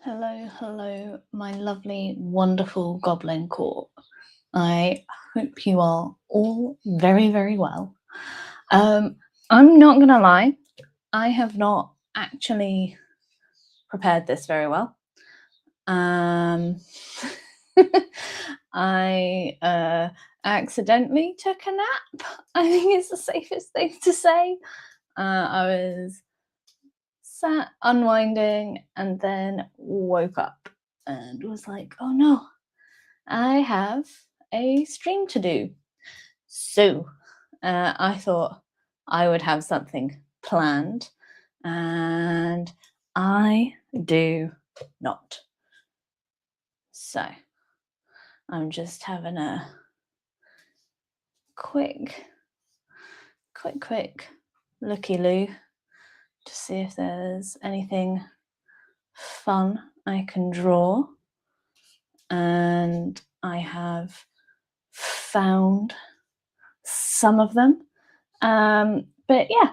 Hello, hello, my lovely, wonderful goblin court. I hope you are all very, very well. I'm not gonna lie, I have not actually prepared this very well. I accidentally took a nap. I think it's the safest thing to say. I was sat unwinding and then woke up and was like, oh no, I have a stream to do. So I thought I would have something planned, and I do not. So I'm just having a quick looky-loo to see if there's anything fun I can draw. And I have found some of them. But yeah,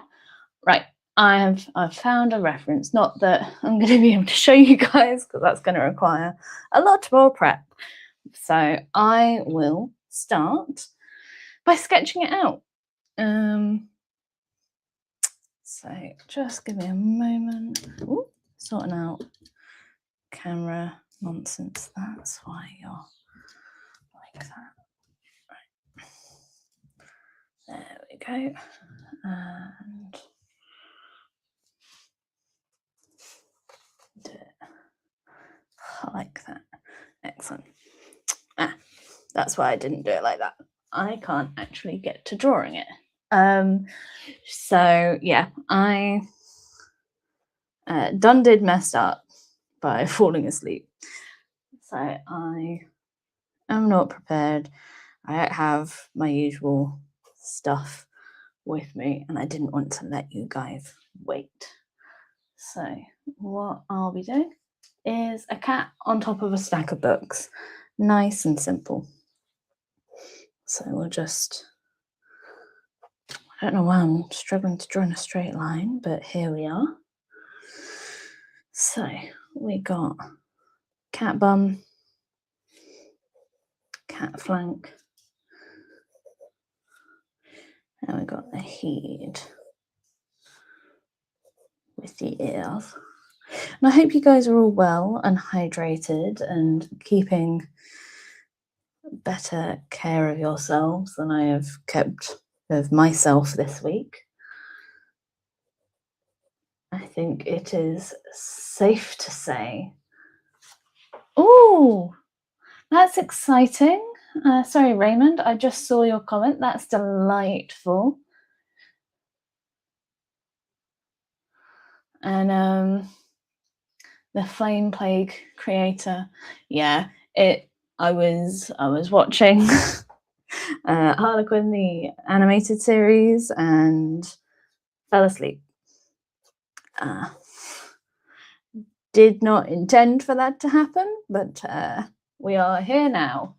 right. I've found a reference. Not that I'm going to be able to show you guys because that's going to require a lot more prep. So I will start by sketching it out. So just give me a moment. Ooh, sorting out camera nonsense. That's why you're like that. Right. There we go. And do it like that. Excellent. That's why I didn't do it like that. I can't actually get to drawing it. So yeah, I done did messed up by falling asleep. So I am not prepared. I don't have my usual stuff with me, and I didn't want to let you guys wait. So what I'll be doing is a cat on top of a stack of books. Nice and simple. So we'll just, I don't know why I'm struggling to draw in a straight line, but here we are. So we got cat bum, cat flank, and we got the head with the ears. And I hope you guys are all well and hydrated and keeping better care of yourselves than I have kept of myself this week. I think it is safe to say. Oh, that's exciting. Sorry, Raymond, I just saw your comment. That's delightful. And the Flame Plague creator, yeah, I was watching Harlequin, the animated series, and fell asleep. Did not intend for that to happen, but we are here now.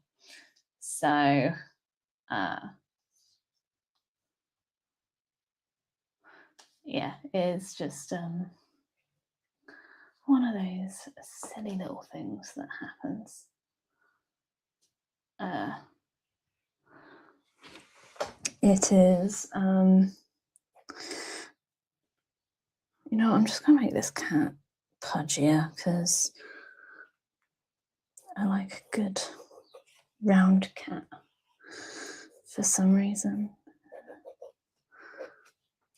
So yeah, it's just one of those silly little things that happens. It is, you know, I'm just gonna make this cat pudgier because I like a good round cat for some reason.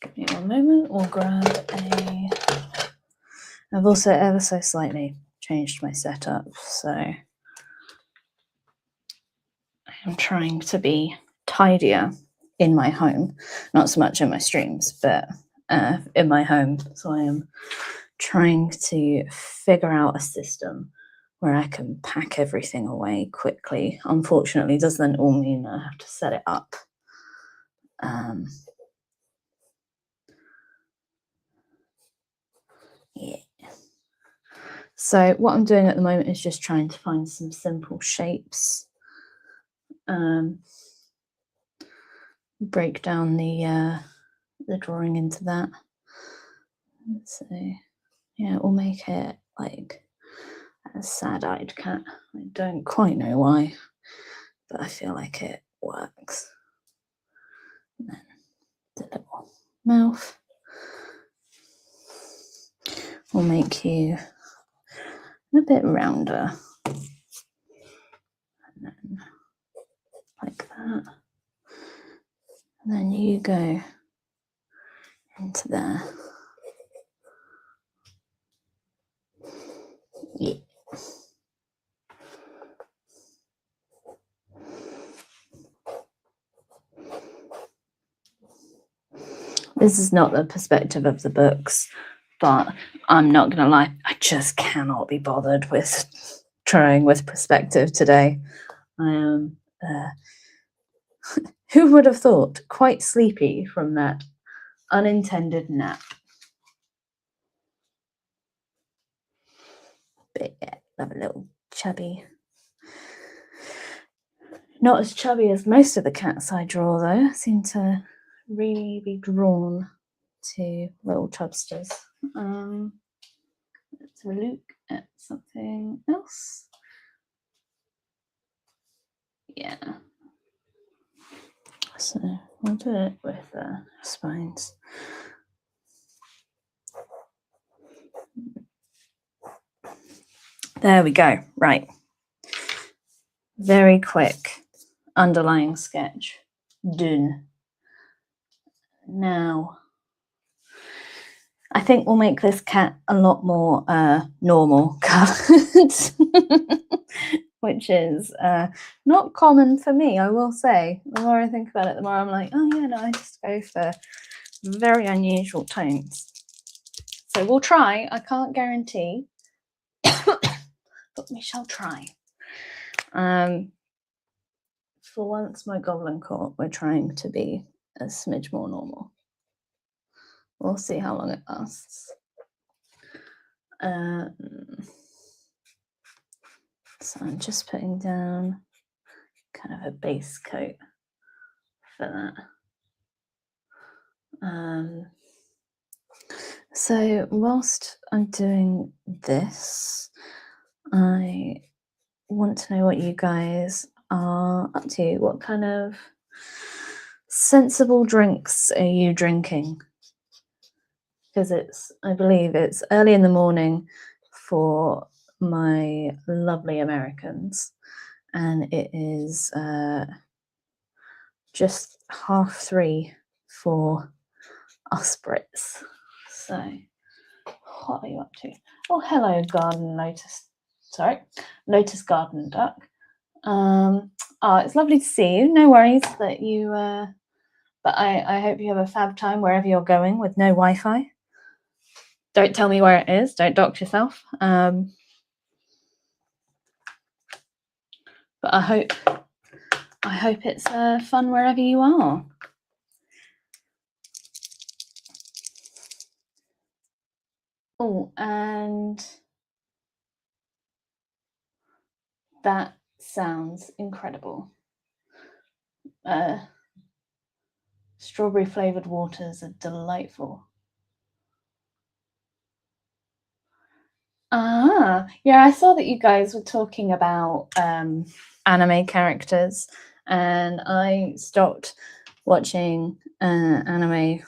Give me one moment. We'll grab a. I've also ever so slightly changed my setup, so I'm trying to be tidier in my home, not so much in my streams, but in my home. So I am trying to figure out a system where I can pack everything away quickly. Unfortunately, does then all mean I have to set it up. Yeah. So what I'm doing at the moment is just trying to find some simple shapes. Break down the drawing into that. So yeah, we'll make it like A sad-eyed cat. I don't quite know why, but I feel like it works. And then the little mouth will make you a bit rounder. And then like that. And then you go into there. Yeah. This is not the perspective of the books, but I'm not going to lie, I just cannot be bothered with trying with perspective today. I am, who would have thought, quite sleepy from that unintended nap. But yeah, love a little chubby. Not as chubby as most of the cats I draw, though. I seem to really be drawn to little chubsters. Let's have a look at something else. Yeah. So we'll do it with spines. There we go. Right. Very quick underlying sketch. Done. Now, I think we'll make this cat a lot more normal coloured, which is not common for me, I will say. The more I think about it, the more I'm like, oh yeah, no, I just go for very unusual tones. So we'll try. I can't guarantee, but we shall try. For once, my Goblin Court, we're trying to be a smidge more normal. We'll see how long it lasts. So I'm just putting down kind of a base coat for that. So whilst I'm doing this, I want to know what you guys are up to. What kind of sensible drinks are you drinking? Because I believe it's early in the morning for my lovely Americans, and it is just 3:30 for us Brits. So what are you up to? Oh, hello, Garden Lotus. Sorry, Lotus Garden Duck. It's lovely to see you. No worries that you, but I hope you have a fab time wherever you're going with no Wi-Fi. Don't tell me where it is. Don't dox yourself. But I hope it's fun wherever you are. Oh, and that sounds incredible. Strawberry flavored waters are delightful. Yeah, I saw that you guys were talking about anime characters, and I stopped watching anime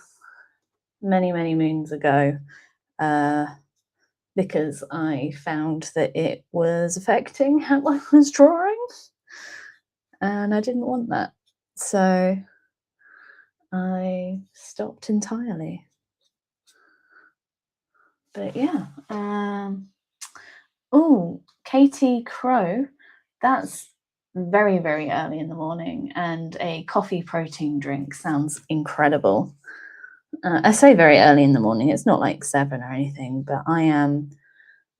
many moons ago because I found that it was affecting how I was drawing, and I didn't want that, so I stopped entirely. But yeah, oh, Katie Crow, that's very early in the morning, and a coffee protein drink sounds incredible. I say very early in the morning, it's not like 7 or anything, but I am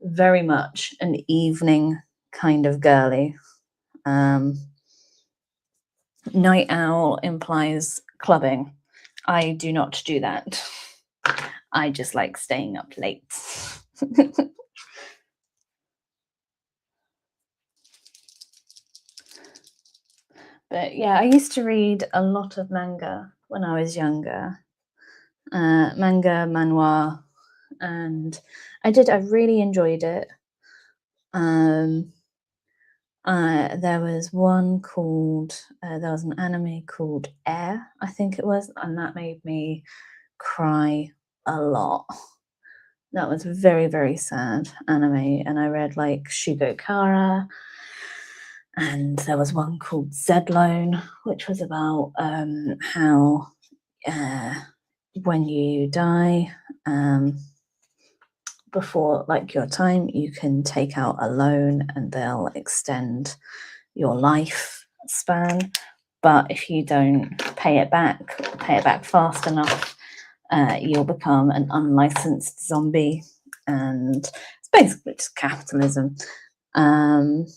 very much an evening kind of girly. Night owl implies clubbing. I do not do that. I just like staying up late. But yeah, I used to read a lot of manga when I was younger. Manga, manhwa, and I really enjoyed it. There was one called, there was an anime called Air, I think it was, and that made me cry a lot. That was very, very sad anime, and I read like Shugokara, and there was one called Zedlone, which was about how when you die, before like your time, you can take out a loan and they'll extend your life span. But if you don't pay it back fast enough, you'll become an unlicensed zombie. And it's basically just capitalism. And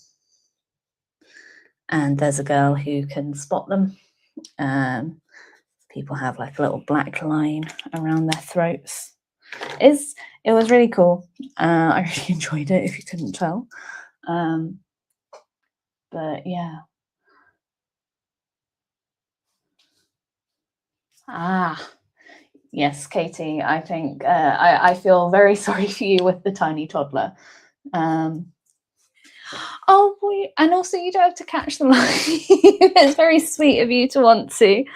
there's a girl who can spot them. People have like a little black line around their throats. It was really cool. I really enjoyed it, if you couldn't tell. But yeah. Yes, Katie, I think I feel very sorry for you with the tiny toddler. Oh, and also you don't have to catch the line. It's very sweet of you to want to.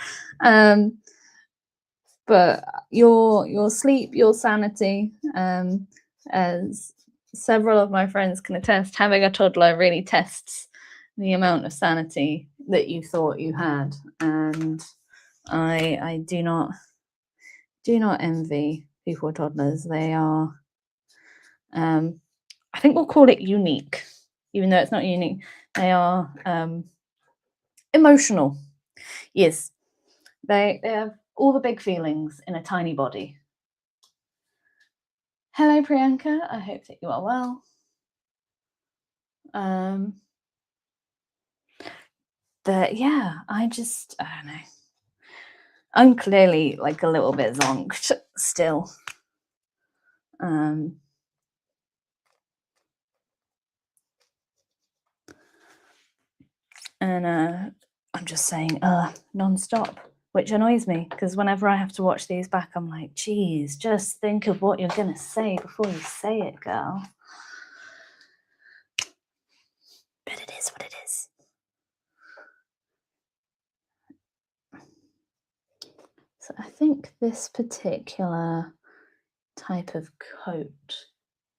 But your sleep, your sanity, as several of my friends can attest, having a toddler really tests the amount of sanity that you thought you had. And I do not envy people with toddlers. They are, I think we'll call it unique, even though it's not unique. They are emotional. Yes, they have all the big feelings in a tiny body. Hello, Priyanka. I hope that you are well. But yeah, I don't know. I'm clearly like a little bit zonked still. And I'm just saying non-stop, which annoys me because whenever I have to watch these back, I'm like, geez, just think of what you're gonna say before you say it, girl. But it is what it is. So I think this particular type of coat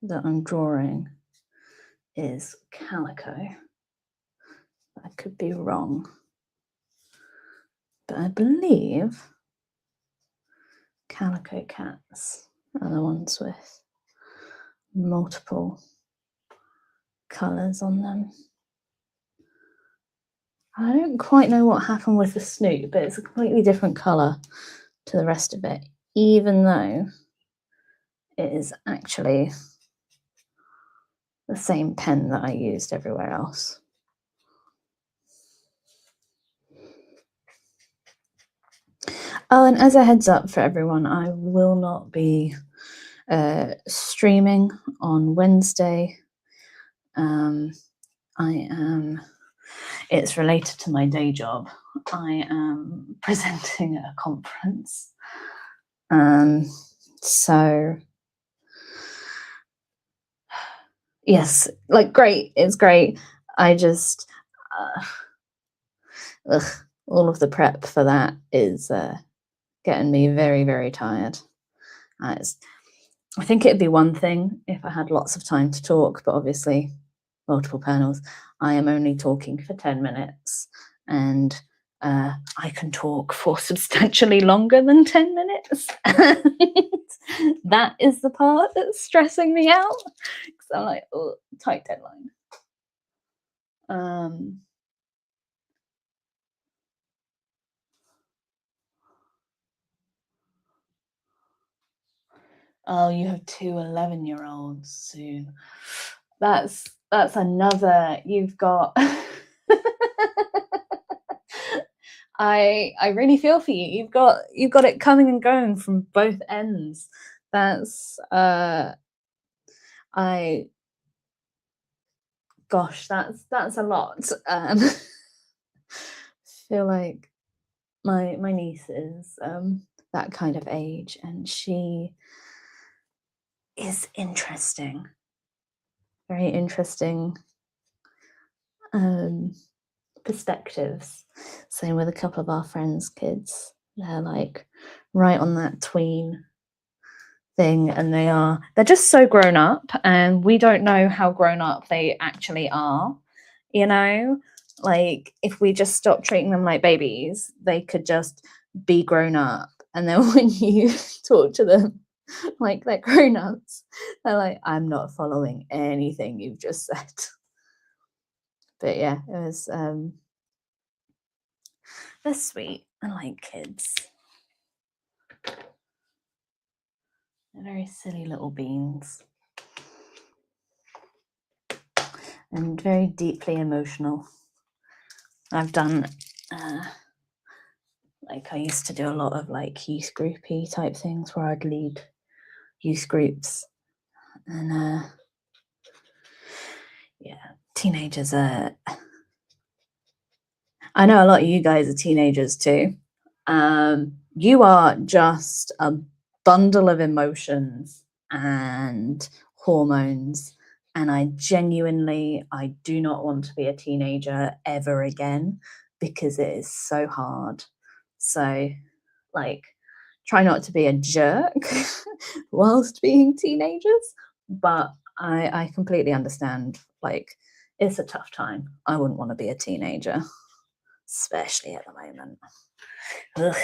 that I'm drawing is calico. I could be wrong, but I believe calico cats are the ones with multiple colours on them. I don't quite know what happened with the snoot, but it's a completely different colour to the rest of it, even though it is actually the same pen that I used everywhere else. Oh, and as a heads up for everyone, I will not be streaming on Wednesday. It's related to my day job. I am presenting at a conference. So yes, like great, it's great. I just all of the prep for that is getting me very, very tired. I think it'd be one thing if I had lots of time to talk, but obviously multiple panels. I am only talking for 10 minutes and I can talk for substantially longer than 10 minutes. That is the part that's stressing me out because I'm like, oh, tight deadline. Oh, you have two 11-year-olds soon. That's another. You've got. I really feel for you. You've got it coming and going from both ends. That's gosh, that's a lot. Feel like my niece is that kind of age, and she is interesting. very interesting perspectives. Same with a couple of our friends' kids. They're like right on that tween thing, and they're just so grown up, and we don't know how grown up they actually are, you know? Like if we just stop treating them like babies, they could just be grown up. And then when you talk to them like they're grown ups, they're like, I'm not following anything you've just said. But yeah, it was they're sweet. I like kids. They're very silly little beans. And very deeply emotional. I've done like I used to do a lot of like youth groupy type things where I'd lead youth groups, and yeah, teenagers are. I know a lot of you guys are teenagers too. You are just a bundle of emotions and hormones, and I do not want to be a teenager ever again because it is so hard. So, like, try not to be a jerk whilst being teenagers, but I completely understand. Like, it's a tough time. I wouldn't want to be a teenager, especially at the moment. Ugh.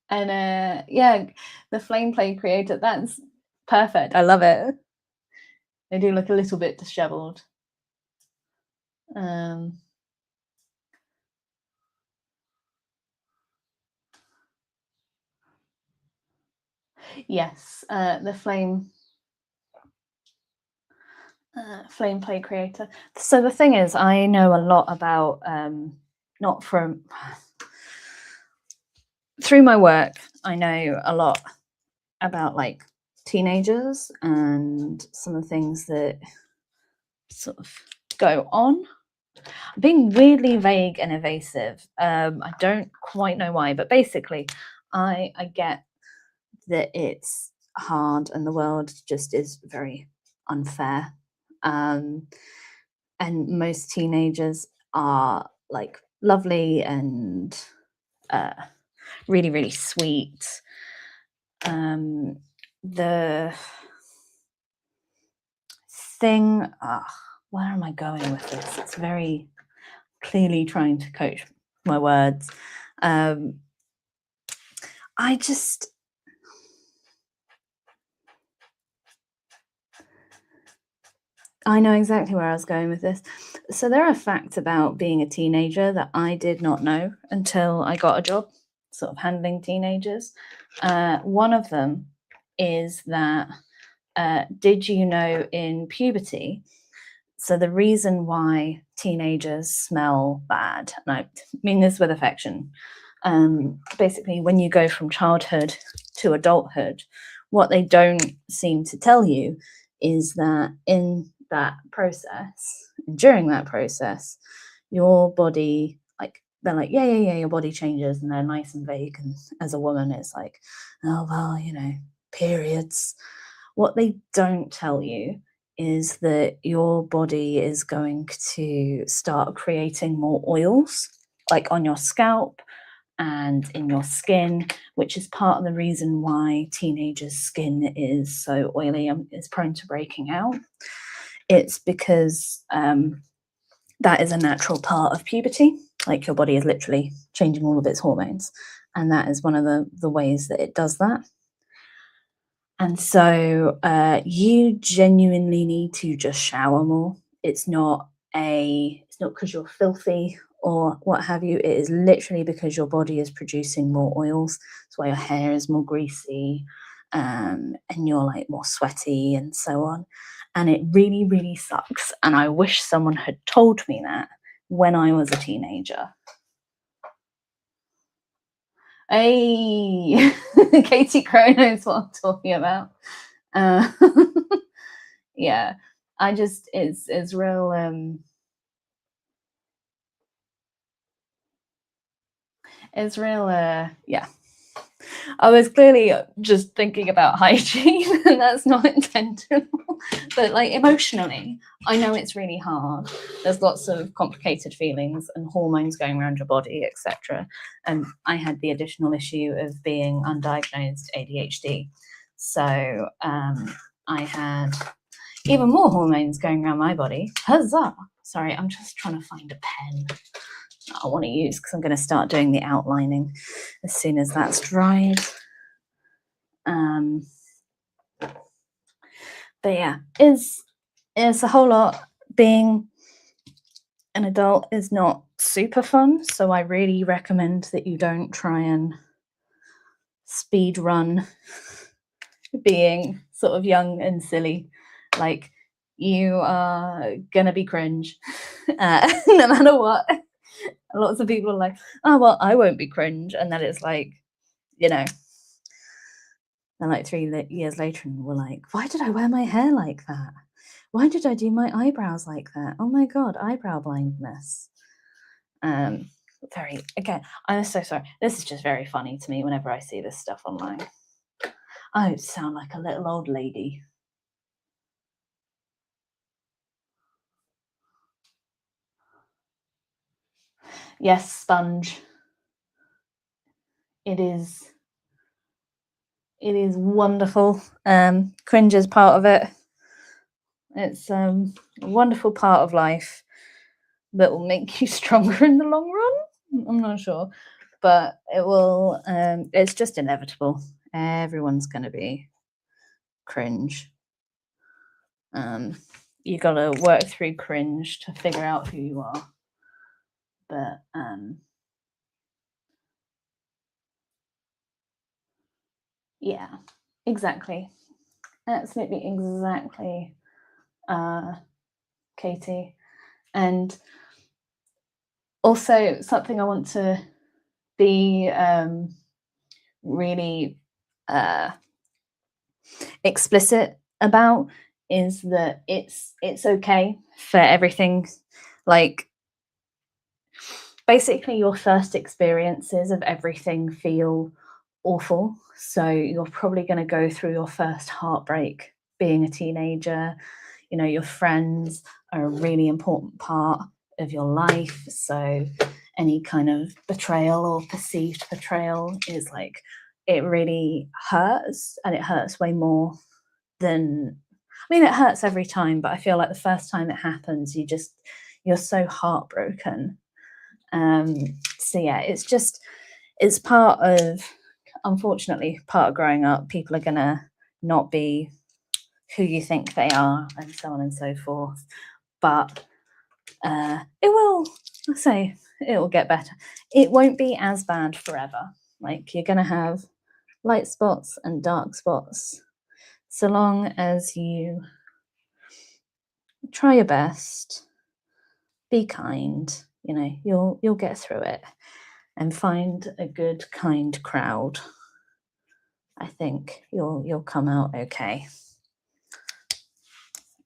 And yeah, the flame play creator, that's perfect. I love it. They do look a little bit disheveled. Yes, the flame play creator. So the thing is, I know a lot about not from through my work, I know a lot about like teenagers and some of the things that sort of go on. I'm being weirdly vague and evasive. I don't quite know why, but basically I get that it's hard and the world just is very unfair. And most teenagers are like lovely and really, really sweet. The thing, where am I going with this? It's very clearly trying to coach my words. I know exactly where I was going with this. So there are facts about being a teenager that I did not know until I got a job sort of handling teenagers. One of them is that did you know in puberty, so the reason why teenagers smell bad, and I mean this with affection, basically when you go from childhood to adulthood, what they don't seem to tell you is that in that process, during that process, your body, like they're like, yeah, your body changes, and they're nice and vague. And as a woman, it's like, oh well, periods. What they don't tell you is that your body is going to start creating more oils, like on your scalp and in your skin, which is part of the reason why teenagers' skin is so oily and is prone to breaking out. It's because that is a natural part of puberty. Like your body is literally changing all of its hormones, and that is one of the ways that it does that. And so you genuinely need to just shower more. It's not because you're filthy or what have you. It is literally because your body is producing more oils. That's why your hair is more greasy, and you're like more sweaty and so on. And it really, really sucks. And I wish someone had told me that when I was a teenager. Hey, Katie Crow knows what I'm talking about. Yeah, it's real. It's real, yeah. I was clearly just thinking about hygiene, and that's not intentional. But like emotionally, I know it's really hard. There's lots of complicated feelings and hormones going around your body, etc. And I had the additional issue of being undiagnosed ADHD. So I had even more hormones going around my body. Huzzah! Sorry, I'm just trying to find a pen I want to use because I'm going to start doing the outlining as soon as that's dried. But yeah, it's a whole lot. Being an adult is not super fun, so I really recommend that you don't try and speed run being sort of young and silly. Like, you are gonna be cringe no matter what. Lots of people are like, oh well, I won't be cringe, and then it's like, you know, and like 3 years later and we're like, why did I wear my hair like that? Why did I do my eyebrows like that? Oh my god, eyebrow blindness. Very, again, I'm so sorry, this is just very funny to me whenever I see this stuff online. I sound like a little old lady. Yes, sponge. It is wonderful. Cringe is part of it. It's a wonderful part of life that will make you stronger in the long run. I'm not sure, but it will. It's just inevitable. Everyone's going to be cringe. You got to work through cringe to figure out who you are. But yeah, exactly. Absolutely, exactly, Katie. And also something I want to be really explicit about is that it's okay for everything. Like, basically your first experiences of everything feel awful, so you're probably going to go through your first heartbreak being a teenager. You know, your friends are a really important part of your life, so any kind of betrayal or perceived betrayal is like, it really hurts, and it hurts way more than, I mean, it hurts every time, but I feel like the first time it happens, you're so heartbroken. So yeah, it's part of, unfortunately, part of growing up. People are gonna not be who you think they are, and so on and so forth. But it will, I say, it will get better. It won't be as bad forever. Like, you're gonna have light spots and dark spots, so long as you try your best, be kind. You know, you'll get through it, and find a good, kind crowd. I think you'll come out okay.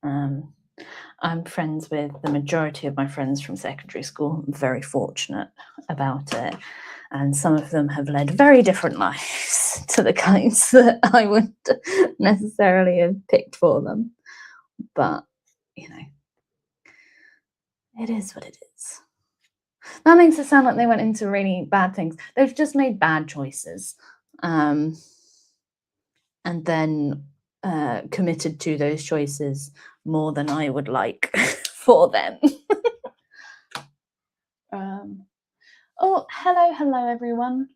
I'm friends with the majority of my friends from secondary school. I'm very fortunate about it. And some of them have led very different lives to the kinds that I would necessarily have picked for them. But, you know, it is what it is. That makes it sound like they went into really bad things. They've just made bad choices. And then committed to those choices more than I would like for them. Oh, hello, everyone.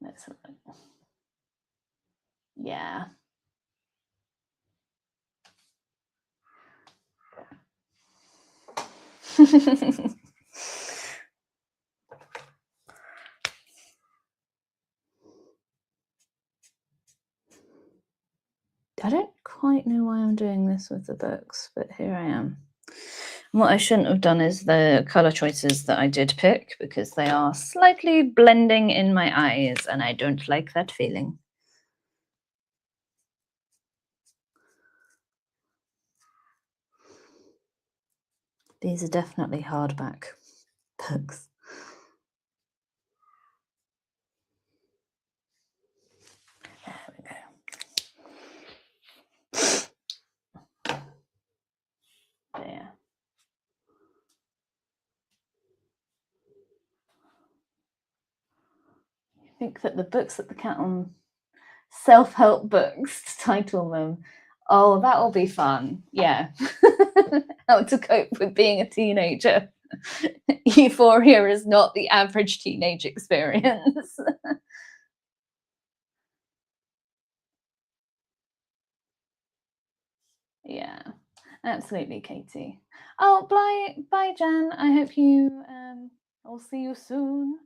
Let's have a look. Yeah. I don't quite know why I'm doing this with the books, but here I am. What I shouldn't have done is the colour choices that I did pick, because they are slightly blending in my eyes, and I don't like that feeling. These are definitely hardback books. There we go. There. I think that the books that the cat on self-help books to title them, oh, that'll be fun. Yeah. How to cope with being a teenager. Euphoria is not the average teenage experience. Yeah, absolutely, Katie. Oh, bye, Jan. I hope you. I'll see you soon.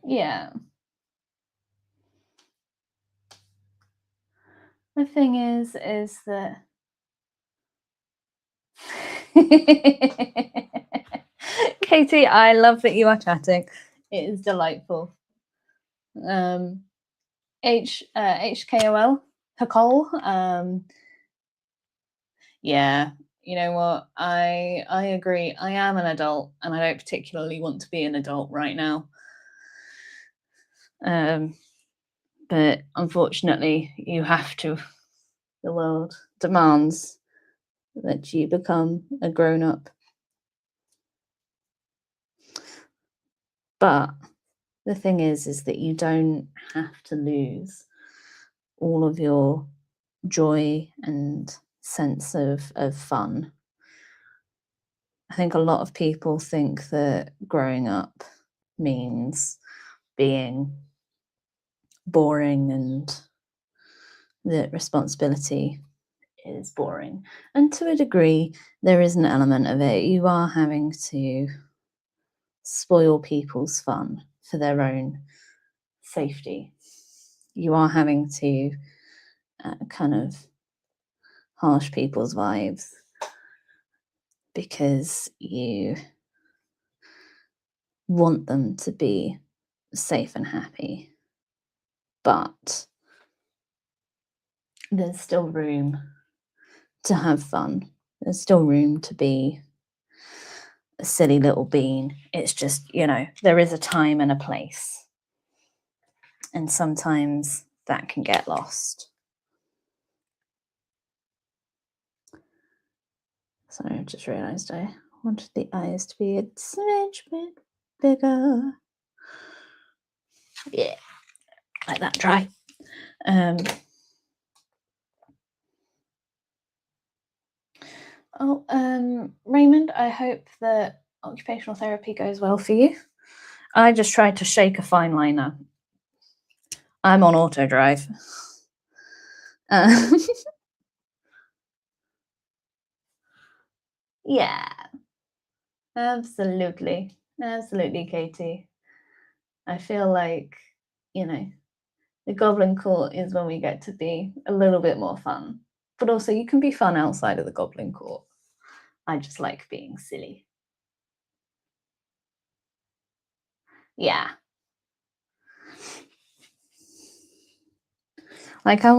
Yeah. The thing is that. Katie, I love that you are chatting. It is delightful. HKOL, Hakol. Yeah, you know what? I agree. I am an adult, and I don't particularly want to be an adult right now. But unfortunately, you have to. The world demands that you become a grown-up. But the thing is that you don't have to lose all of your joy and sense of fun. I think a lot of people think that growing up means being boring and that responsibility is boring. And to a degree, there is an element of it. You are having to spoil people's fun for their own safety. You are having to kind of harsh people's vibes because you want them to be safe and happy. But there's still room to have fun. There's still room to be a silly little bean. It's just, there is a time and a place. And sometimes that can get lost. So I just realised I wanted the eyes to be a smidge bit bigger. Yeah, like that dry. Raymond, I hope that occupational therapy goes well for you. I just tried to shake a fine liner. I'm on auto drive. Yeah, absolutely, Katie. I feel like, the Goblin Court is when we get to be a little bit more fun. But also, you can be fun outside of the Goblin Court. I just like being silly. Yeah. Like, I am,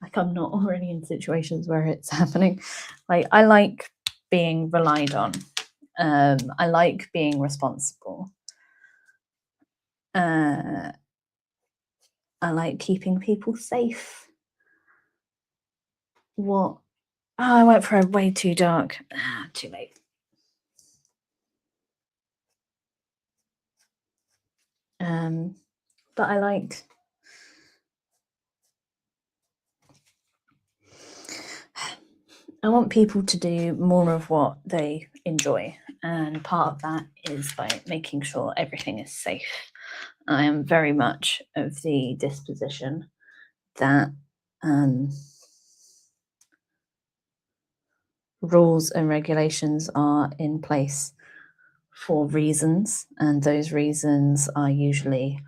like, I'm not already in situations where it's happening. Like, I like being relied on. I like being responsible. I like keeping people safe. What? Oh, I went for a way too dark. Too late. But I want people to do more of what they enjoy, and part of that is by making sure everything is safe. I am very much of the disposition that rules and regulations are in place for reasons, and those reasons are usually,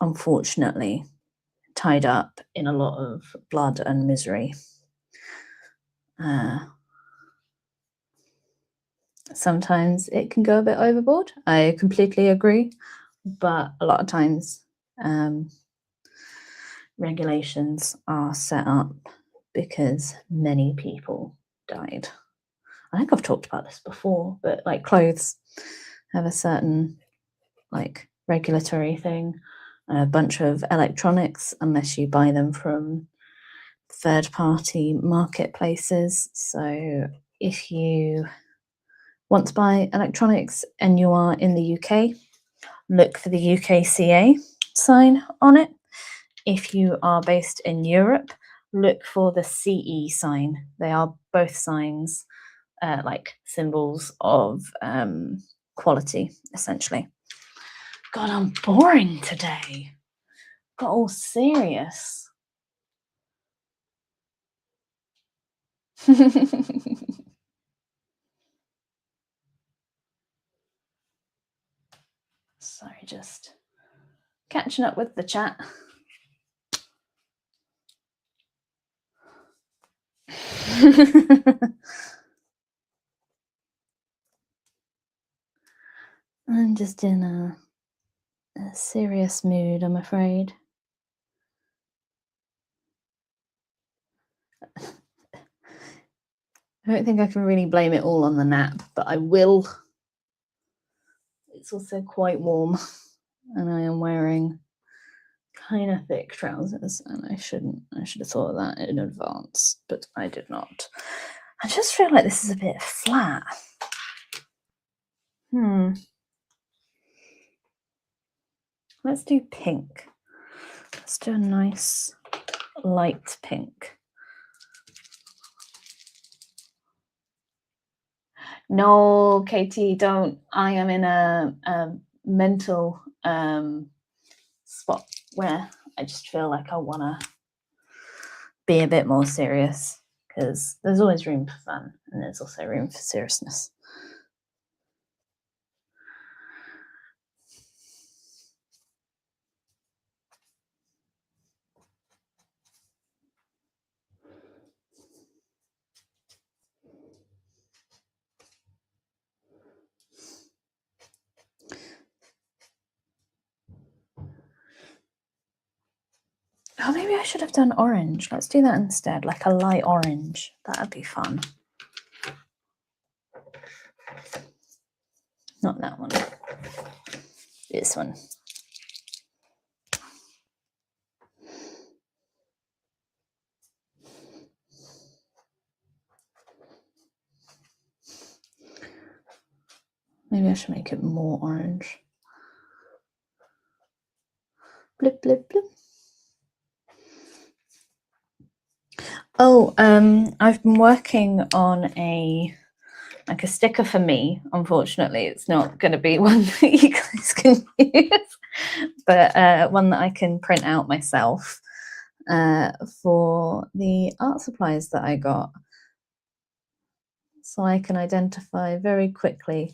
unfortunately, tied up in a lot of blood and misery. Sometimes it can go a bit overboard. I completely agree, but a lot of times, regulations are set up because many people died. I think I've talked about this before, but like clothes have a certain like regulatory thing. A bunch of electronics, unless you buy them from third-party marketplaces. So if you want to buy electronics and you are in the UK, look for the UKCA sign on it. If you are based in Europe, look for the CE sign. They are both signs, like symbols of quality, essentially. God, I'm boring today. Got all serious. Sorry, just catching up with the chat. I'm just in a serious mood, I'm afraid. I don't think I can really blame it all on the nap, but I will. It's also quite warm, and I am wearing kind of thick trousers, and I should have thought of that in advance, but I did not. I just feel like this is a bit flat. Let's do pink. Let's do a nice light pink. No, Katie, don't. I am in a mental spot where I just feel like I want to be a bit more serious, because there's always room for fun and there's also room for seriousness. Oh, maybe I should have done orange. Let's do that instead, like a light orange. That'd be fun. Not that one. This one. Maybe I should make it more orange. Blip, blip, blip. Oh, I've been working on a sticker for me. Unfortunately, it's not going to be one that you guys can use, but one that I can print out myself for the art supplies that I got. So I can identify very quickly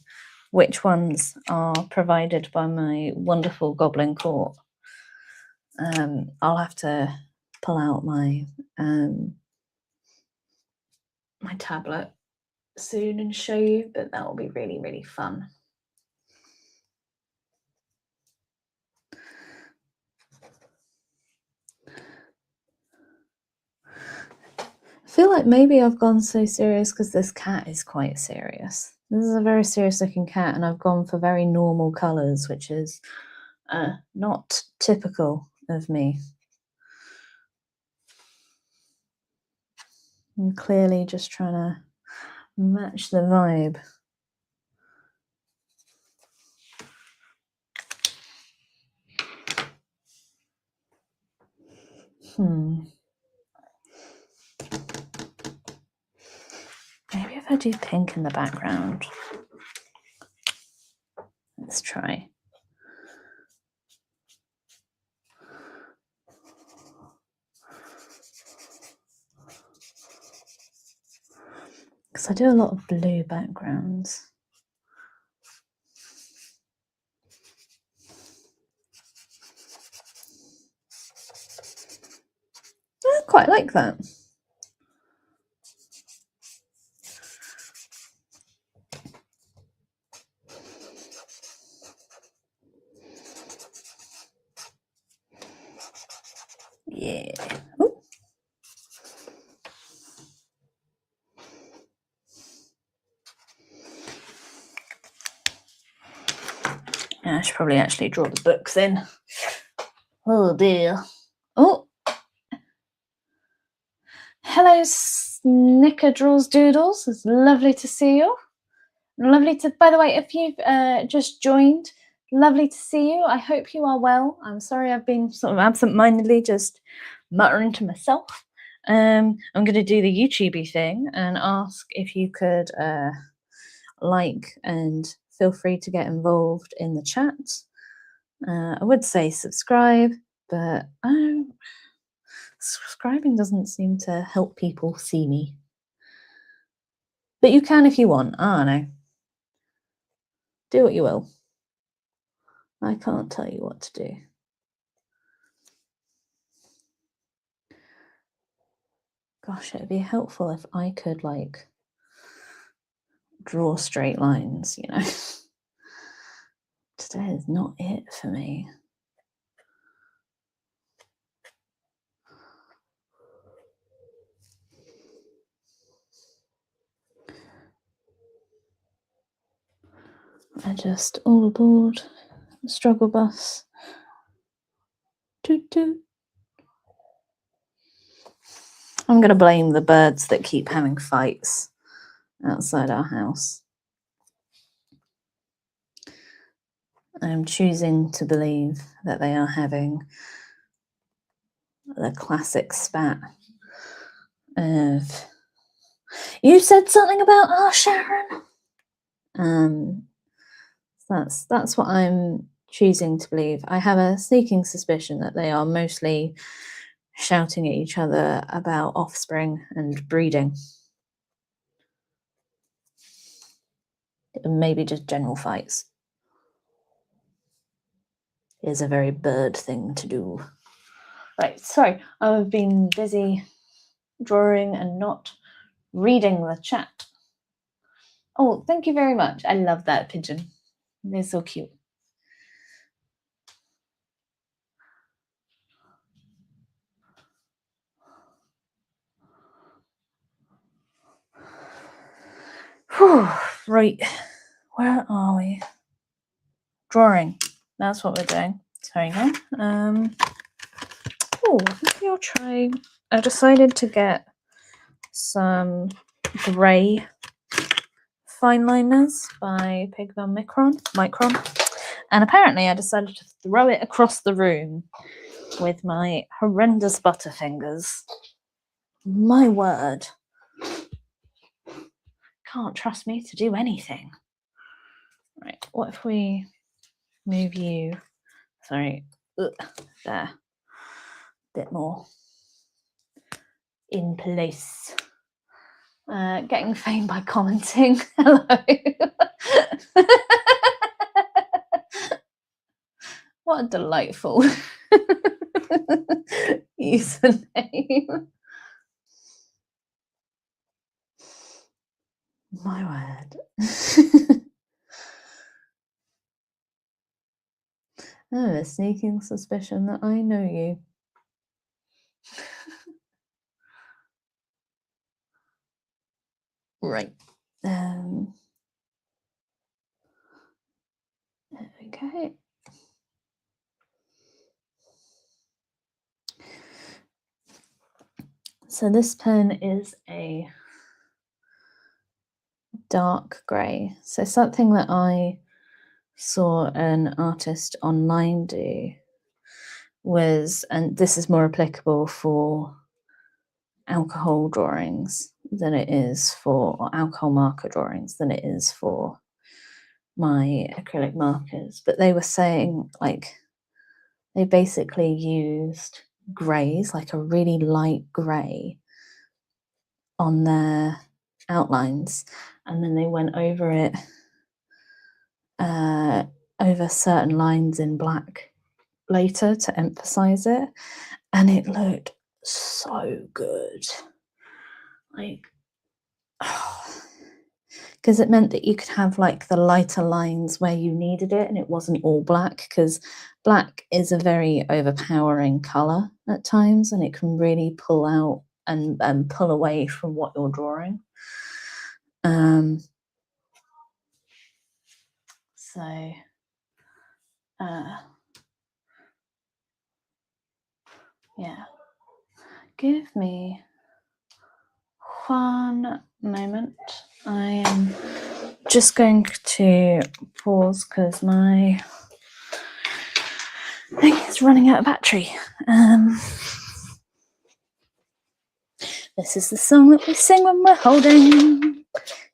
which ones are provided by my wonderful Goblin Court. I'll have to pull out my my tablet soon and show you, but that will be really, really fun. I feel like maybe I've gone so serious because this cat is quite serious. This is a very serious looking cat, and I've gone for very normal colours, which is not typical of me. I'm clearly just trying to match the vibe. Maybe if I do pink in the background. Let's try. Because I do a lot of blue backgrounds. I quite like that. Yeah. Ooh. Yeah, I should probably actually draw the books in. Oh dear. Oh. Hello, Snickerdraws Doodles. It's lovely to see you. Lovely to, by the way, if you've just joined, lovely to see you. I hope you are well. I'm sorry I've been sort of absent-mindedly just muttering to myself. I'm going to do the YouTubey thing and ask if you could like and feel free to get involved in the chat. I would say subscribe, but subscribing doesn't seem to help people see me. But you can if you want. I don't know. Do what you will. I can't tell you what to do. Gosh, it'd be helpful if I could, like, draw straight lines, you know. Today is not it for me. I just all aboard the struggle bus. Toot toot. I'm going to blame the birds that keep having fights outside our house. I'm choosing to believe that they are having the classic spat of, you said something about our Sharon. That's what I'm choosing to believe. I have a sneaking suspicion that they are mostly shouting at each other about offspring and breeding. And maybe just general fights. It is a very bird thing to do. Right, sorry, I've been busy drawing and not reading the chat. Oh, thank you very much. I love that pigeon. They're so cute. Whew, right, where are we? Drawing. That's what we're doing. Sorry, now. Oh, maybe I'll try. I decided to get some grey fine liners by Pigment Micron. And apparently I decided to throw it across the room with my horrendous butterfingers. My word. Can't trust me to do anything. Right, what if we move you, sorry, there, bit more in place. Getting fame by commenting. Hello. What a delightful username. My word. I have a sneaking suspicion that I know you. Right. There we go. So this pen is a dark grey. So something that I saw an artist online do was, and this is more applicable for alcohol drawings than it is for, or alcohol marker drawings than it is for my acrylic markers, but they were saying, like, they basically used greys, like a really light grey, on their outlines, and then they went over it over certain lines in black later to emphasize it, and it looked so good. Like, oh, because it meant that you could have like the lighter lines where you needed it and it wasn't all black, because black is a very overpowering color at times and it can really pull out and pull away from what you're drawing. So yeah, give me one moment. I am just going to pause because my thing is running out of battery. This is the song that we sing when we're holding,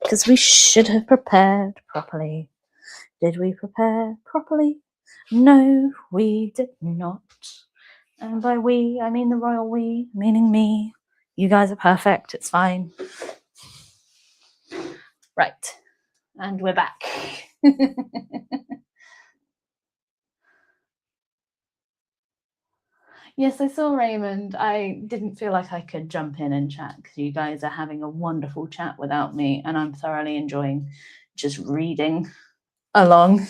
because we should have prepared properly. Did we prepare properly? No, we did not. And by we, I mean the royal we, meaning me. You guys are perfect, it's fine. Right, and we're back. Yes, I saw Raymond. I didn't feel like I could jump in and chat because you guys are having a wonderful chat without me, and I'm thoroughly enjoying just reading along.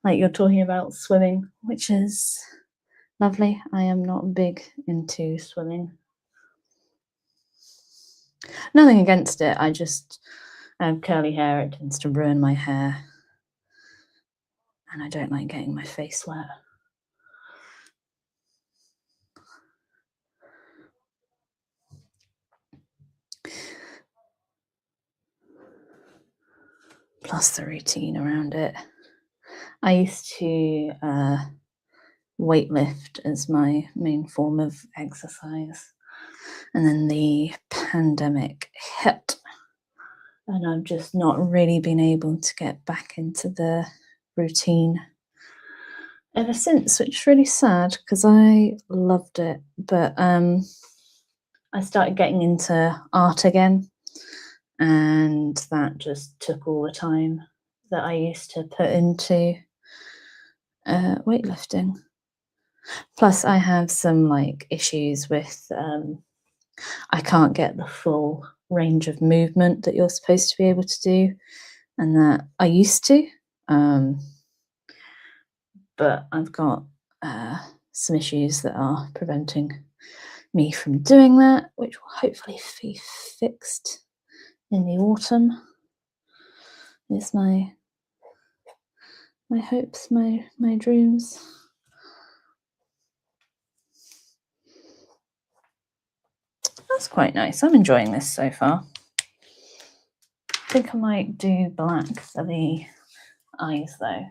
Like you're talking about swimming, which is lovely. I am not big into swimming. Nothing against it. I have curly hair. It tends to ruin my hair. And I don't like getting my face wet. Plus the routine around it. I used to weightlift as my main form of exercise. And then the pandemic hit. And I've just not really been able to get back into the routine ever since, which is really sad because I loved it. But I started getting into art again, and that just took all the time that I used to put into weightlifting. Plus, I have some like issues with I can't get the full range of movement that you're supposed to be able to do, and that I used to. But I've got some issues that are preventing me from doing that, which will hopefully be fixed in the autumn. Is my hopes, my dreams. That's quite nice. I'm enjoying this so far. I think I might do black for the eyes though.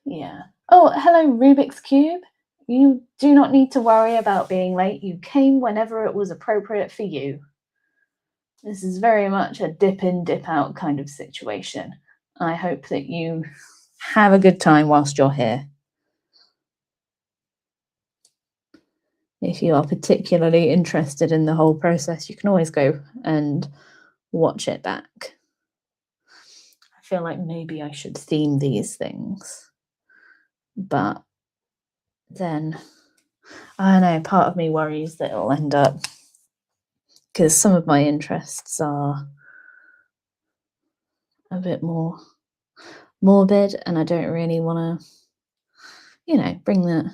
Yeah. Oh, hello, Rubik's Cube. You do not need to worry about being late. You came whenever it was appropriate for you. This is very much a dip in, dip out kind of situation. I hope that you have a good time whilst you're here. If you are particularly interested in the whole process, you can always go and watch it back. I feel like maybe I should theme these things, but then I don't know, part of me worries that it'll end up, because some of my interests are a bit more morbid and I don't really want to, bring that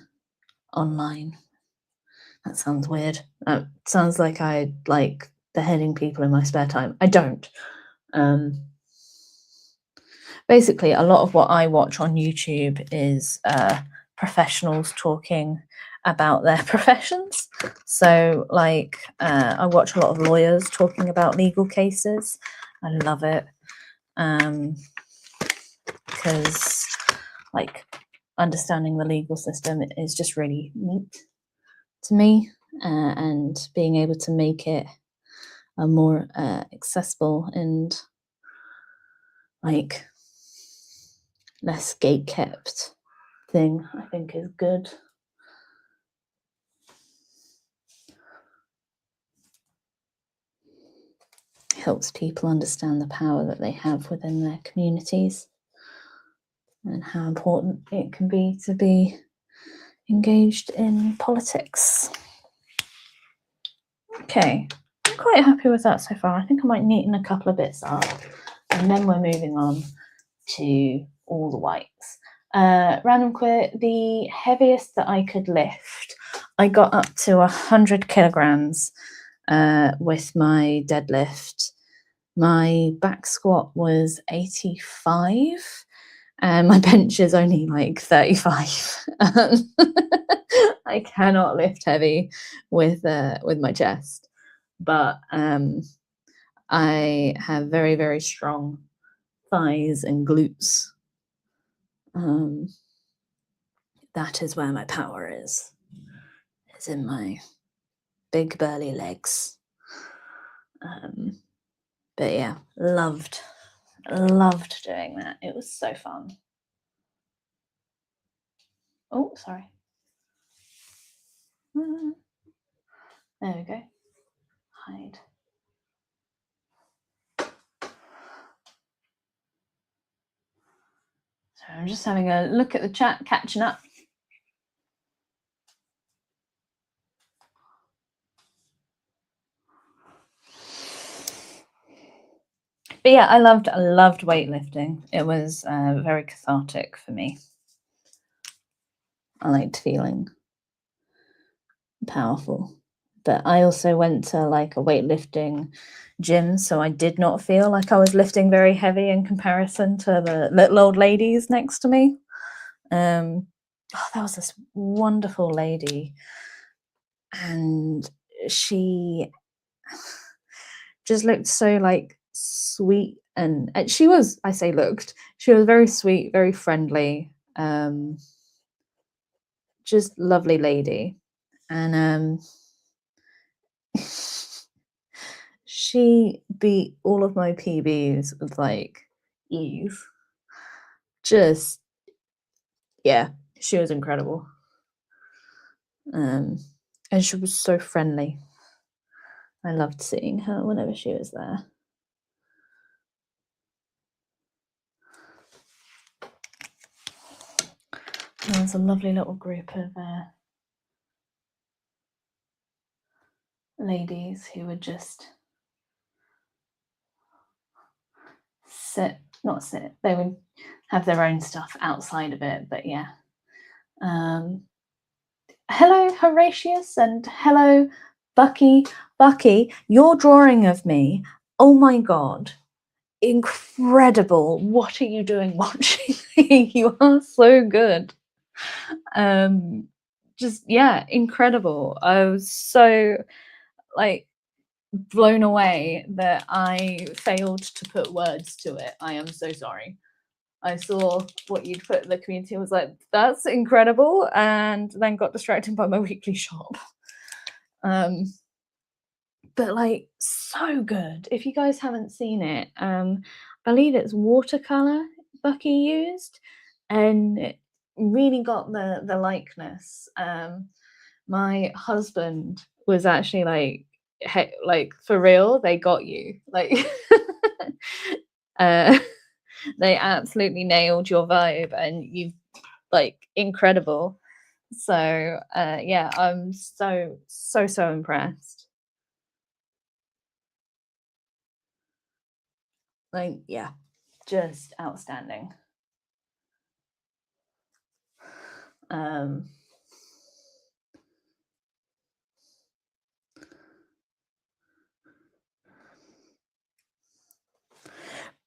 online. That sounds weird. That sounds like I like beheading people in my spare time. I don't. Basically, a lot of what I watch on YouTube is professionals talking about their professions. So, like, I watch a lot of lawyers talking about legal cases. I love it because, like, understanding the legal system is just really neat to me, and being able to make it a more accessible and like less gate-kept thing, I think is good. It helps people understand the power that they have within their communities and how important it can be to be engaged in politics. Okay, I'm quite happy with that so far. I think I might neaten a couple of bits up, and then we're moving on to all the whites. Random quit, the heaviest that I could lift, I got up to 100 kilograms with my deadlift. My back squat was 85 and my bench is only like 35. I cannot lift heavy with my chest, but I have very, very strong thighs and glutes. That is where my power is. It's in my big burly legs. But yeah, loved doing that. It was so fun. Oh, sorry. There we go. Hide. So I'm just having a look at the chat, catching up. But yeah, I loved weightlifting. It was very cathartic for me. I liked feeling powerful. But I also went to like a weightlifting gym, so I did not feel like I was lifting very heavy in comparison to the little old ladies next to me. There was this wonderful lady, and she just looked so like sweet, and she was, I say looked, she was very sweet, very friendly, just lovely lady. And she beat all of my PBs with like ease. Just, yeah, she was incredible. And she was so friendly. I loved seeing her whenever she was there. There was a lovely little group of ladies who would just not sit, they would have their own stuff outside of it, but yeah. Hello Horatius, and hello Bucky. Bucky, your drawing of me, oh my god, incredible. What are you doing watching me? You are so good. Just, yeah, incredible. I was so like blown away that I failed to put words to it. I am so sorry. I saw what you'd put in the community and was like, that's incredible, and then got distracted by my weekly shop. But like, so good. If you guys haven't seen it, I believe it's watercolor Bucky used, and it really got the likeness. My husband was actually like, hey, like for real, they got you. Like, they absolutely nailed your vibe, and you like incredible. So yeah, I'm so impressed. Like, yeah, just outstanding.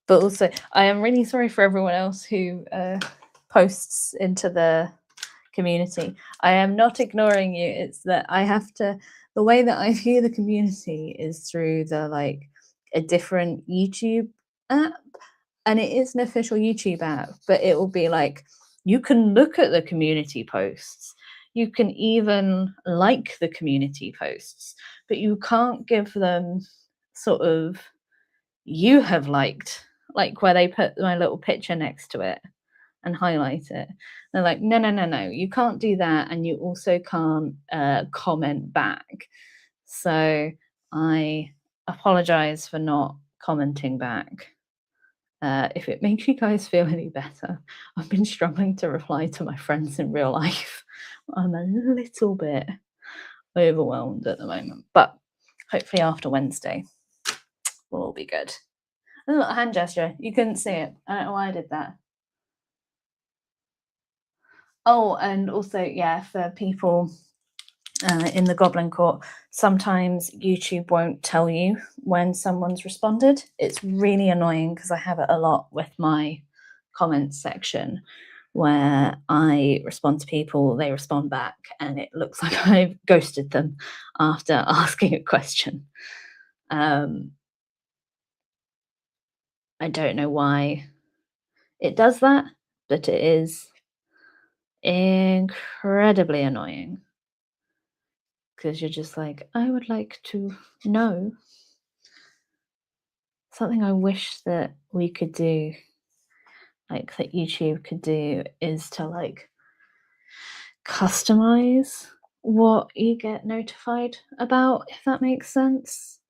But also, I am really sorry for everyone else who posts into the community. I am not ignoring you. It's that I have to, the way that I view the community is through the like a different YouTube app, and it is an official YouTube app, but it will be like, you can look at the community posts, you can even like the community posts, but you can't give them sort of, you have liked, like where they put my little picture next to it and highlight it. They're like, no, you can't do that, and you also can't comment back. So I apologize for not commenting back. If it makes you guys feel any better, I've been struggling to reply to my friends in real life. I'm a little bit overwhelmed at the moment, but hopefully after Wednesday will all be good. A little hand gesture. You couldn't see it. I don't know why I did that. Oh, and also, yeah, for people in the Goblin Court, sometimes YouTube won't tell you when someone's responded. It's really annoying because I have it a lot with my comments section where I respond to people, they respond back, and it looks like I've ghosted them after asking a question. I don't know why it does that, but it is incredibly annoying because you're just like, I would like to know. Something I wish that we could do, like that YouTube could do, is to like customize what you get notified about, if that makes sense.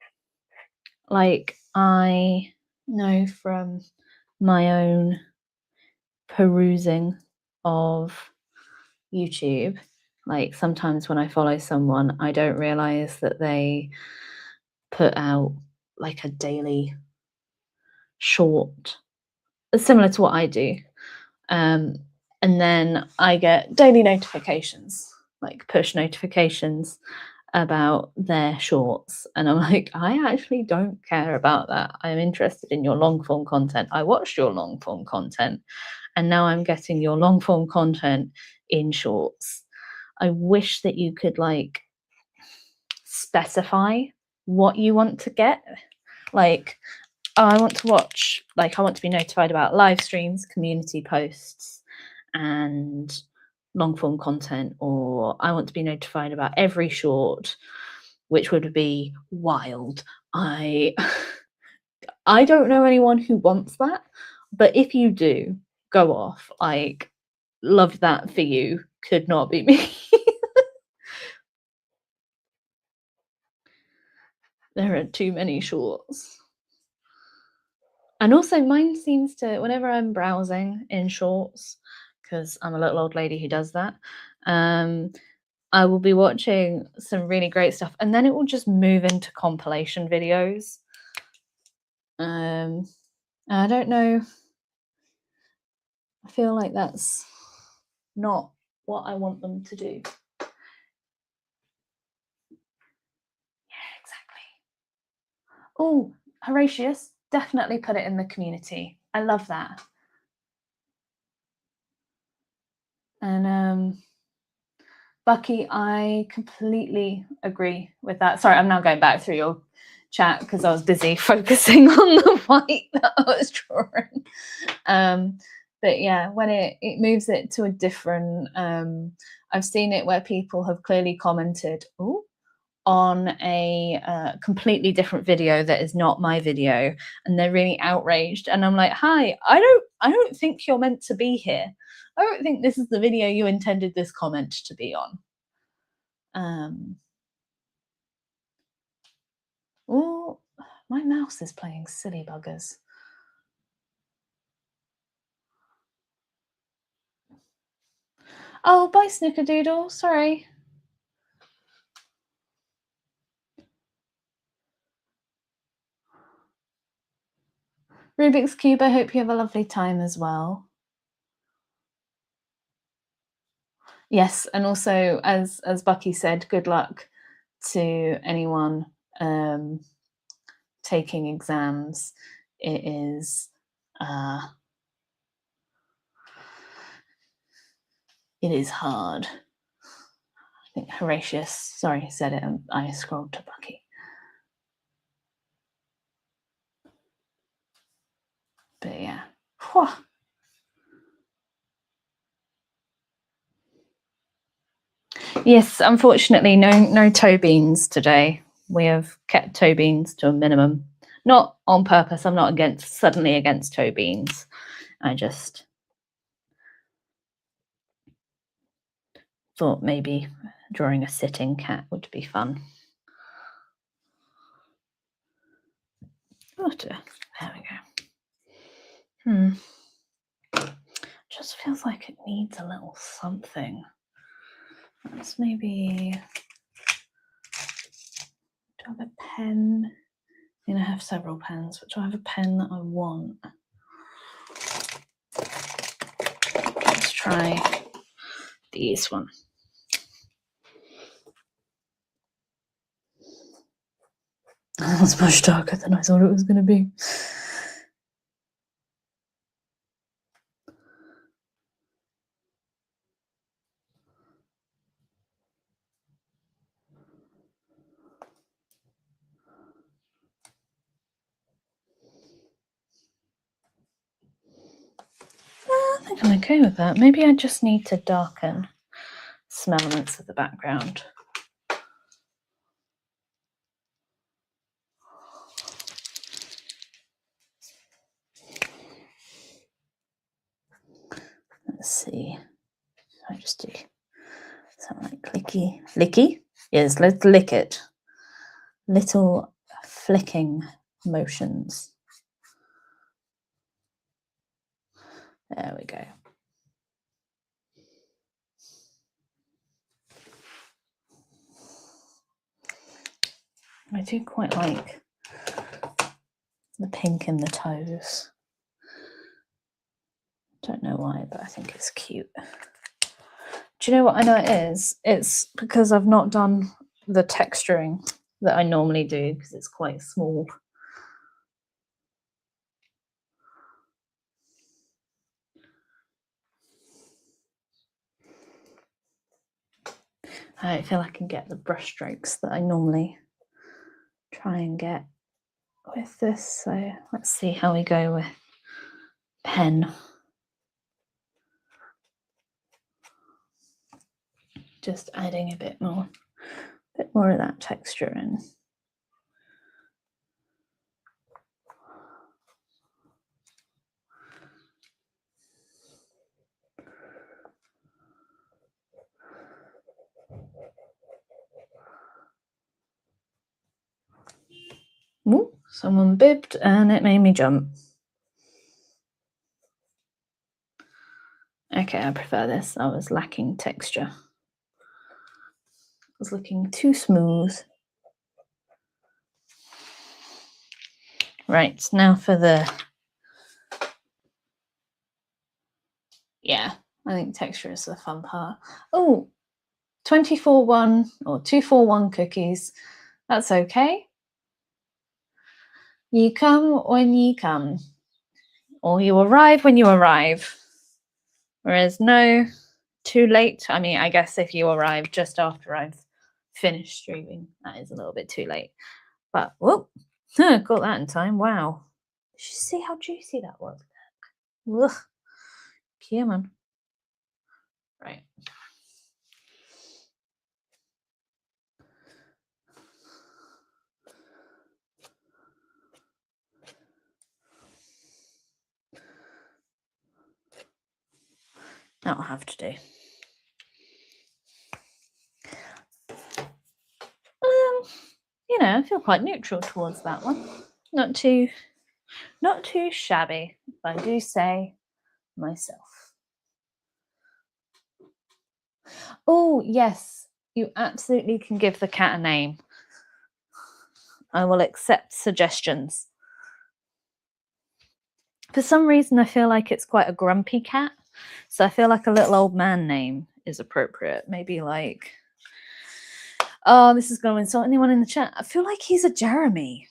Like, I know from my own perusing of YouTube, like sometimes when I follow someone, I don't realize that they put out like a daily short, similar to what I do. And then I get daily notifications, like push notifications about their shorts. And I'm like, I actually don't care about that. I'm interested in your long form content. I watched your long form content and now I'm getting your long form content in shorts. I wish that you could like specify what you want to get. Like, I want to watch, like, I want to be notified about live streams, community posts, and long form content, or I want to be notified about every short, which would be wild. I don't know anyone who wants that, but if you do, go off. Like, love that for you. Could not be me. There are too many shorts. And also mine seems to, whenever I'm browsing in shorts, because I'm a little old lady who does that, I will be watching some really great stuff and then it will just move into compilation videos. I don't know. I feel like that's not what I want them to do. Yeah, exactly. Oh, Horatius, definitely put it in the community. I love that. And Bucky, I completely agree with that. Sorry, I'm now going back through your chat because I was busy focusing on the white that I was drawing. But yeah, when it moves it to a different, I've seen it where people have clearly commented, "Ooh," on a completely different video that is not my video, and they're really outraged. And I'm like, "Hi, I don't think you're meant to be here. I don't think this is the video you intended this comment to be on." Oh, my mouse is playing silly buggers. Oh, bye, Snickerdoodle. Sorry. Rubik's Cube, I hope you have a lovely time as well. Yes, and also, as Bucky said, good luck to anyone taking exams. It is hard. I think Horatius, sorry, said it, and I scrolled to Bucky. But yeah. Whew. Yes, unfortunately, no toe beans today. We have kept toe beans to a minimum. Not on purpose. I'm not suddenly against toe beans. I just thought maybe drawing a sitting cat would be fun. Oh dear. There we go. Just feels like it needs a little something. Let's maybe do I have a pen? I'm going to have several pens, but do I have a pen that I want? Let's try this one. That's much darker than I thought it was going to be. I think I'm okay with that. Maybe I just need to darken some elements of the background. Let's see. I just do something like clicky, licky. Yes, let's lick it. Little flicking motions. There we go. I do quite like the pink in the toes. Don't know why, but I think it's cute. Do you know what I know it is? It's because I've not done the texturing that I normally do because it's quite small. I don't feel I can get the brush strokes that I normally try and get with this. So let's see how we go with pen. Just adding a bit more of that texture in. Ooh, someone bibbed and it made me jump. Okay, I prefer this. I was lacking texture. It was looking too smooth. Right, now for the... Yeah, I think texture is the fun part. Oh, 24-1 or 241 cookies. That's okay. You come when you come, or you arrive when you arrive. Whereas no, too late. I mean, I guess if you arrive just after I've finished streaming, that is a little bit too late. But whoop, got that in time. Wow. Did you see how juicy that was? Ugh. Come on. Right. That'll have to do. You know, I feel quite neutral towards that one. Not too shabby, if I do say myself. Oh, yes, you absolutely can give the cat a name. I will accept suggestions. For some reason, I feel like it's quite a grumpy cat. So I feel like a little old man name is appropriate. Maybe like, oh, this is going to insult anyone in the chat. I feel like he's a Jeremy.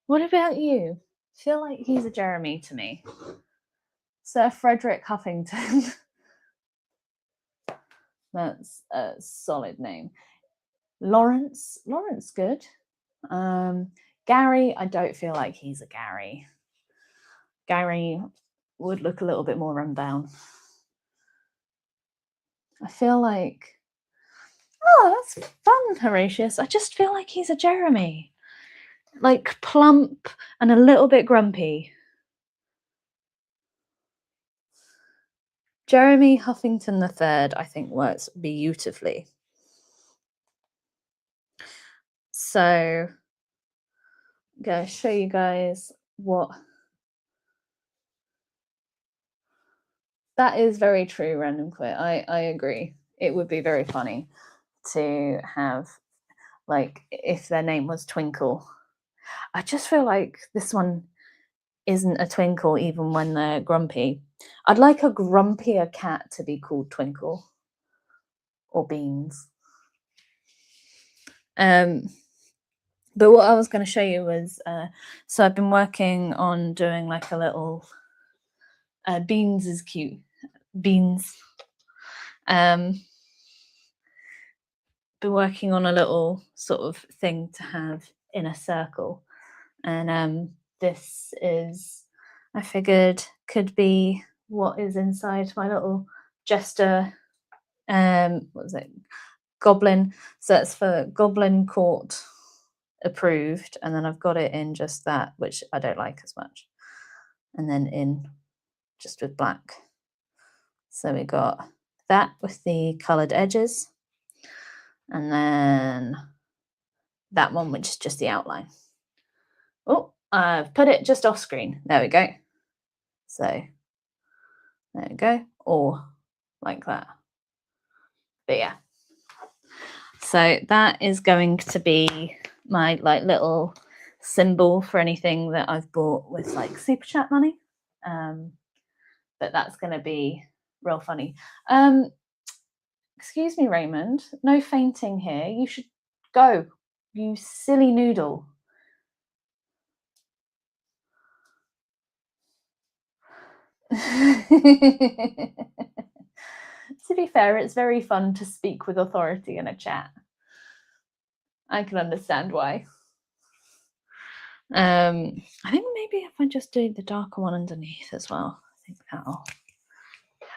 What about you? I feel like he's a Jeremy to me. Sir Frederick Huffington. That's a solid name. Lawrence, good. Gary, I don't feel like he's a Gary. Gary would look a little bit more run down. I feel like, oh, that's fun, Horatius. I just feel like he's a Jeremy. Like plump and a little bit grumpy. Jeremy Huffington III, I think, works beautifully. So I'm going to show you guys what... That is very true, Random Quit. I agree. It would be very funny to have like if their name was Twinkle. I just feel like this one isn't a twinkle even when they're grumpy. I'd like a grumpier cat to be called Twinkle or Beans. But what I was going to show you was, so I've been working on doing like a little, Beans is cute. Beans. Been working on a little sort of thing to have in a circle. And this is, I figured, could be what is inside my little jester, what was it? Goblin. So it's for Goblin Court approved, and then I've got it in just that, which I don't like as much, and then in just with black. So we got that with the coloured edges, and then that one which is just the outline. Oh, I've put it just off screen. There we go. So there we go, or like that. But yeah, so that is going to be my like little symbol for anything that I've bought with like super chat money. But that's going to be real funny. Excuse me, Raymond, no fainting here. You should go, you silly noodle. To be fair, it's very fun to speak with authority in a chat. I can understand why. I think maybe if I just do the darker one underneath as well, I think that'll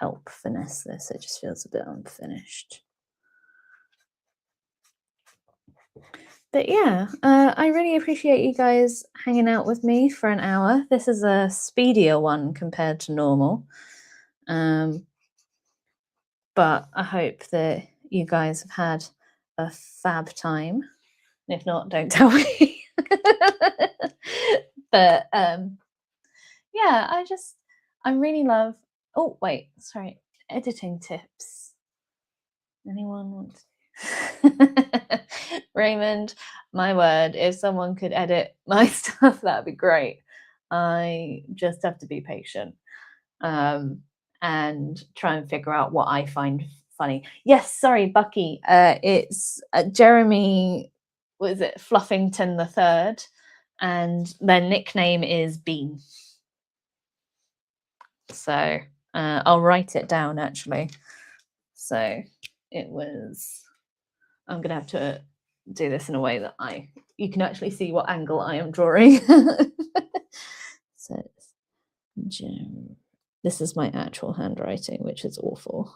help finesse this. It just feels a bit unfinished. But yeah, I really appreciate you guys hanging out with me for an hour. This is a speedier one compared to normal. But I hope that you guys have had a fab time. If not, don't tell me. But yeah, I really love, oh wait, sorry, editing tips. Anyone want to? Raymond, my word, if someone could edit my stuff, that'd be great. I just have to be patient and try and figure out what I find funny. Yes, sorry, Bucky. It's Jeremy, was it Fluffington the Third, and their nickname is Bean. So I'll write it down actually. So it was, I'm gonna have to do this in a way that you can actually see what angle I am drawing. So this is my actual handwriting, which is awful.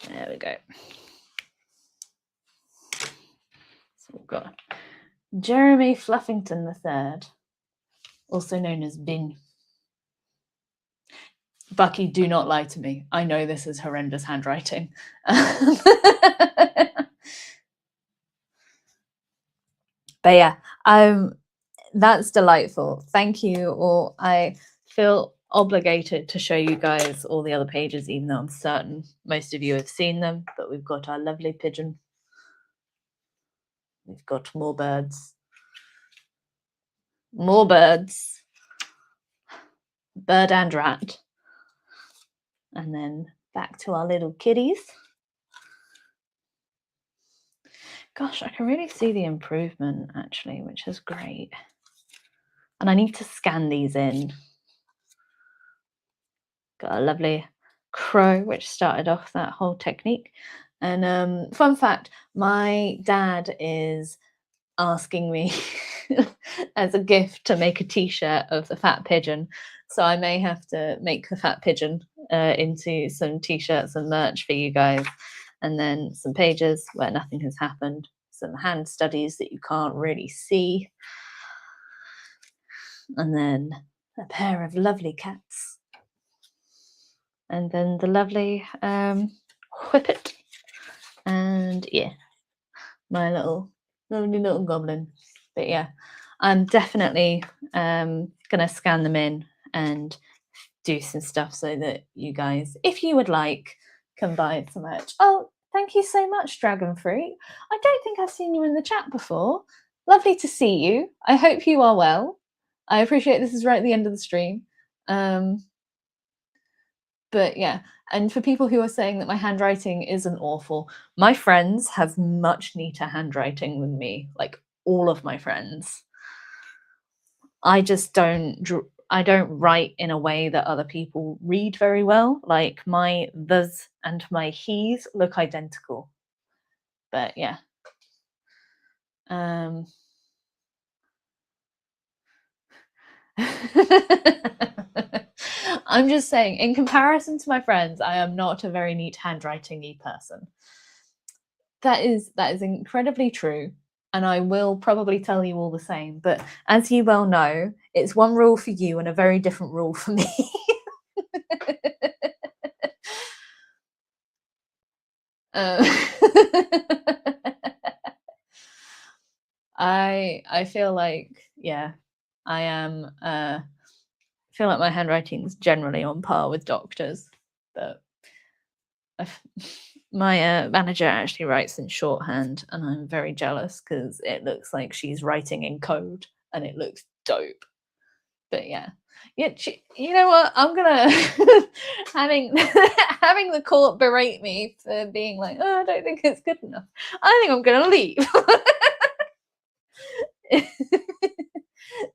There we go. So we've got Jeremy Fluffington III, also known as Bin. Bucky, do not lie to me. I know this is horrendous handwriting. But yeah, that's delightful. Thank you all. I feel obligated to show you guys all the other pages, even though I'm certain most of you have seen them. But we've got our lovely pigeon. We've got more birds. More birds. Bird and rat. And then back to our little kitties. Gosh, I can really see the improvement actually, which is great. And I need to scan these in. Got a lovely crow, which started off that whole technique. And fun fact, my dad is asking me as a gift to make a t-shirt of the fat pigeon. So I may have to make the fat pigeon into some t-shirts and merch for you guys. And then some pages where nothing has happened. Some hand studies that you can't really see. And then a pair of lovely cats. And then the lovely whippet. And yeah, my little Lovely little goblin. But yeah, I'm definitely gonna scan them in and do some stuff so that you guys, if you would like, can buy some merch. Oh, thank you so much, Dragon Fruit. I don't think I've seen you in the chat before. Lovely to see you. I hope you are well. I appreciate this is right at the end of the stream. But yeah, and for people who are saying that my handwriting isn't awful, my friends have much neater handwriting than me, like all of my friends. I just I don't write in a way that other people read very well. Like my thes and my he's look identical. But yeah. I'm just saying, in comparison to my friends, I am not a very neat handwriting-y person. That is incredibly true, and I will probably tell you all the same. But as you well know, it's one rule for you and a very different rule for me. I feel like, yeah, I am feel like my handwriting's generally on par with doctors, but my manager actually writes in shorthand, and I'm very jealous because it looks like she's writing in code, and it looks dope. But yeah, you know what? I'm gonna having having the court berate me for being like, oh, I don't think it's good enough. I think I'm gonna leave.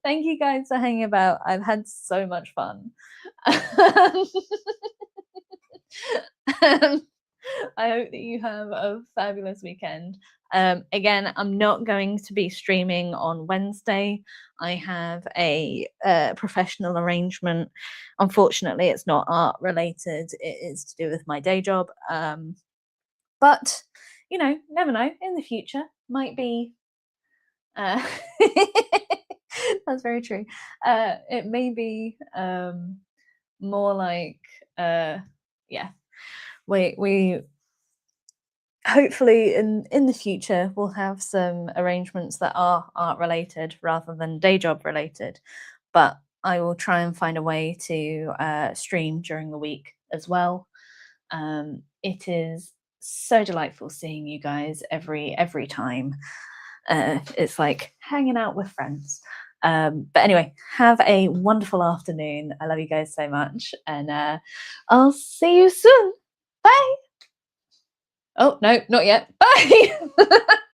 Thank you guys for hanging about. I've had so much fun. I hope that you have a fabulous weekend. Again, I'm not going to be streaming on Wednesday. I have a professional arrangement. Unfortunately, it's not art related. It is to do with my day job. But you know, never know. In the future, might be. That's very true. It may be more like, yeah. We hopefully in the future we'll have some arrangements that are art related rather than day job related, but I will try and find a way to stream during the week as well. It is so delightful seeing you guys every time. It's like hanging out with friends. But anyway, have a wonderful afternoon. I love you guys so much, and I'll see you soon. Bye. Oh, no, not yet. Bye.